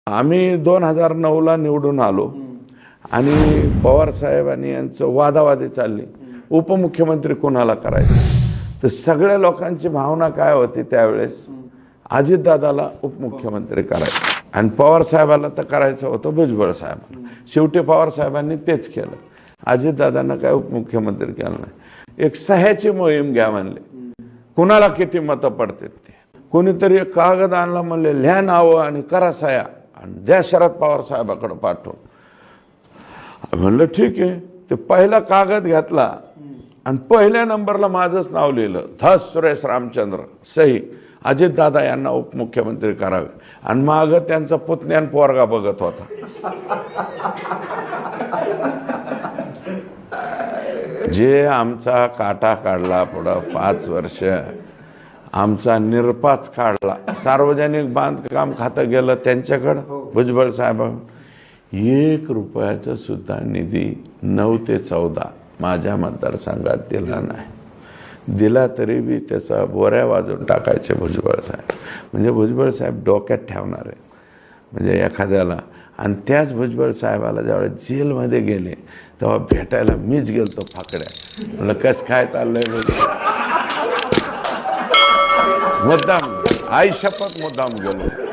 आम्ही 2009ला निवडून आलो आणि पवार साहेबांनी यांचं वादावादी चालली, उपमुख्यमंत्री कोणाला करायचं. तर सगळ्या लोकांची भावना काय होती त्यावेळेस, अजितदादाला उपमुख्यमंत्री करायचं आणि पवार साहेबाला तर करायचं होतं भुजबळ साहेब. शेवटी पवार साहेबांनी तेच केलं, अजितदादांना काय उपमुख्यमंत्री केलं नाही. एक सह्याची मोहीम घ्या म्हणले, कुणाला किती मतं पडतात ते. कोणीतरी एक कागद आणला, म्हणले लिहा नावं आणि करा सह्या आणि द्या शरद पवार साहेबाकडे पाठवून. म्हणलं ठीक आहे. ते पहिला कागद घेतला आणि पहिल्या नंबरला माझंच नाव लिहिलं, धस सुरेश रामचंद्र, सही, अजितदादा यांना उपमुख्यमंत्री करावे. आणि मागं त्यांचा पुतण्यान पोरगा बघत होता. जे आमचा काटा काढला पुढं 5 वर्ष, आमचा निर्पाच काढला. सार्वजनिक बांधकाम खातं गेलं त्यांच्याकडं, भुजबळ साहेब. 1 रुपयाचा सुद्धा निधी 9 ते 14 माझ्या मतदारसंघात दिला नाही. दिला तरी बी त्याचा बोऱ्या वाजून टाकायचे भुजबळ साहेब. म्हणजे भुजबळ साहेब डोक्यात ठेवणार आहे म्हणजे एखाद्याला. आणि त्याच भुजबळ साहेबाला ज्यावेळेस जेलमध्ये गेले तेव्हा भेटायला मीच गेलतो फाकड्या. म्हणलं कसं काय चाललंय, मुद्दाम, आई शपथ मुद्दाम गेलो.